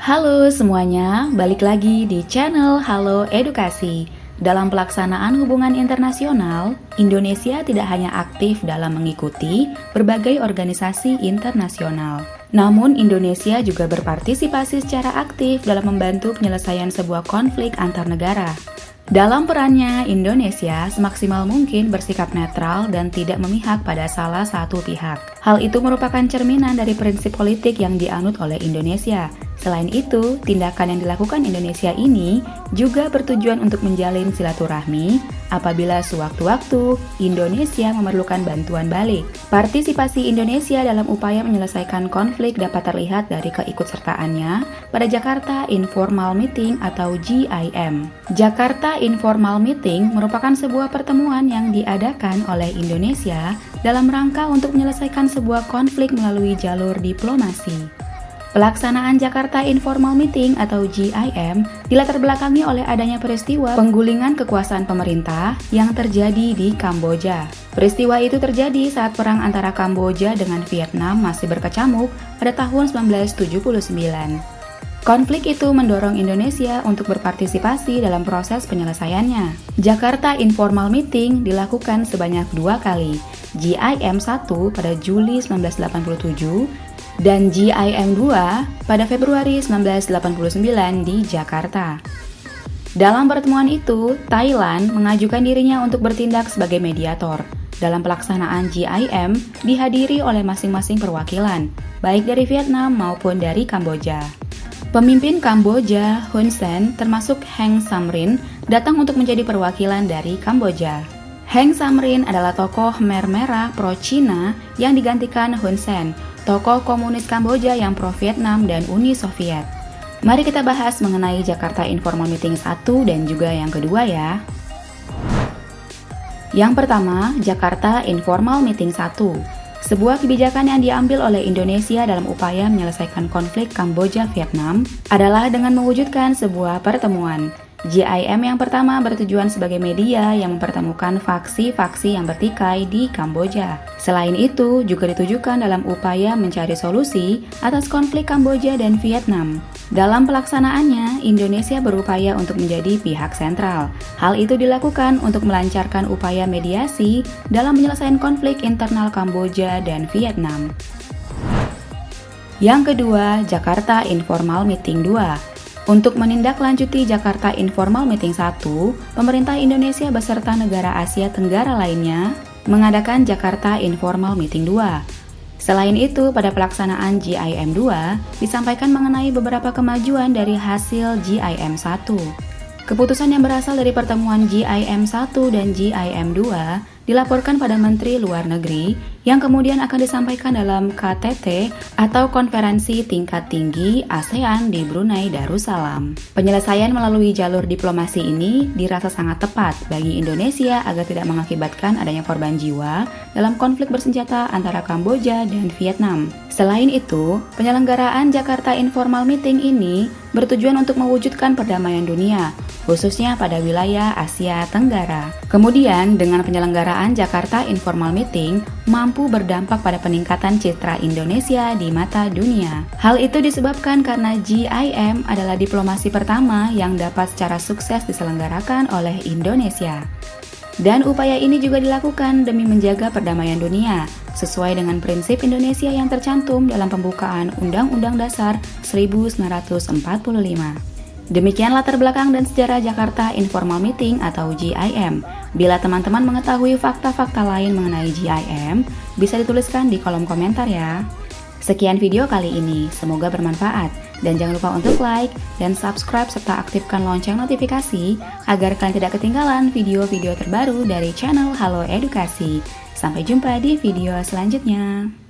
Halo semuanya, balik lagi di channel Halo Edukasi. Dalam pelaksanaan hubungan internasional, Indonesia tidak hanya aktif dalam mengikuti berbagai organisasi internasional. Namun Indonesia juga berpartisipasi secara aktif dalam membantu penyelesaian sebuah konflik antar negara. Dalam perannya, Indonesia semaksimal mungkin bersikap netral dan tidak memihak pada salah satu pihak. Hal itu merupakan cerminan dari prinsip politik yang dianut oleh Indonesia. Selain itu, tindakan yang dilakukan Indonesia ini juga bertujuan untuk menjalin silaturahmi apabila sewaktu-waktu Indonesia memerlukan bantuan balik. Partisipasi Indonesia dalam upaya menyelesaikan konflik dapat terlihat dari keikutsertaannya pada Jakarta Informal Meeting atau GIM. Jakarta Informal Meeting merupakan sebuah pertemuan yang diadakan oleh Indonesia dalam rangka untuk menyelesaikan sebuah konflik melalui jalur diplomasi. Pelaksanaan Jakarta Informal Meeting atau GIM dilatar belakangi oleh adanya peristiwa penggulingan kekuasaan pemerintah yang terjadi di Kamboja. Peristiwa itu terjadi saat perang antara Kamboja dengan Vietnam masih berkecamuk pada tahun 1979. Konflik itu mendorong Indonesia untuk berpartisipasi dalam proses penyelesaiannya. Jakarta Informal Meeting dilakukan sebanyak 2 kali, GIM 1 pada Juli 1987 dan GIM 2 pada Februari 1989 di Jakarta. Dalam pertemuan itu, Thailand mengajukan dirinya untuk bertindak sebagai mediator. Dalam pelaksanaan GIM dihadiri oleh masing-masing perwakilan, baik dari Vietnam maupun dari Kamboja. Pemimpin Kamboja, Hun Sen, termasuk Heng Samrin, datang untuk menjadi perwakilan dari Kamboja. Heng Samrin adalah tokoh Khmer Merah pro-Cina yang digantikan Hun Sen, tokoh komunis Kamboja yang pro-Vietnam dan Uni Soviet. Mari kita bahas mengenai Jakarta Informal Meeting 1 dan juga yang kedua ya. Yang pertama, Jakarta Informal Meeting 1. Sebuah kebijakan yang diambil oleh Indonesia dalam upaya menyelesaikan konflik Kamboja-Vietnam adalah dengan mewujudkan sebuah pertemuan. GIM yang pertama bertujuan sebagai media yang mempertemukan faksi-faksi yang bertikai di Kamboja. Selain itu, juga ditujukan dalam upaya mencari solusi atas konflik Kamboja dan Vietnam. Dalam pelaksanaannya, Indonesia berupaya untuk menjadi pihak sentral. Hal itu dilakukan untuk melancarkan upaya mediasi dalam menyelesaikan konflik internal Kamboja dan Vietnam. Yang kedua, Jakarta Informal Meeting 2. Untuk menindaklanjuti Jakarta Informal Meeting 1, pemerintah Indonesia beserta negara Asia Tenggara lainnya mengadakan Jakarta Informal Meeting 2. Selain itu, pada pelaksanaan GIM 2 disampaikan mengenai beberapa kemajuan dari hasil GIM 1. Keputusan yang berasal dari pertemuan GIM 1 dan GIM 2 dilaporkan pada Menteri Luar Negeri yang kemudian akan disampaikan dalam KTT atau Konferensi Tingkat Tinggi ASEAN di Brunei Darussalam. Penyelesaian melalui jalur diplomasi ini dirasa sangat tepat bagi Indonesia agar tidak mengakibatkan adanya korban jiwa dalam konflik bersenjata antara Kamboja dan Vietnam. Selain itu, penyelenggaraan Jakarta Informal Meeting ini bertujuan untuk mewujudkan perdamaian dunia, khususnya pada wilayah Asia Tenggara. Kemudian, dengan penyelenggaraan Jakarta Informal Meeting mampu berdampak pada peningkatan citra Indonesia di mata dunia. Hal itu disebabkan karena GIM adalah diplomasi pertama yang dapat secara sukses diselenggarakan oleh Indonesia. Dan upaya ini juga dilakukan demi menjaga perdamaian dunia, sesuai dengan prinsip Indonesia yang tercantum dalam pembukaan Undang-Undang Dasar 1945. Demikian latar belakang dan sejarah Jakarta Informal Meeting atau GIM. Bila teman-teman mengetahui fakta-fakta lain mengenai GIM, bisa dituliskan di kolom komentar ya. Sekian video kali ini, semoga bermanfaat. Dan jangan lupa untuk like dan subscribe serta aktifkan lonceng notifikasi agar kalian tidak ketinggalan video-video terbaru dari channel Halo Edukasi. Sampai jumpa di video selanjutnya.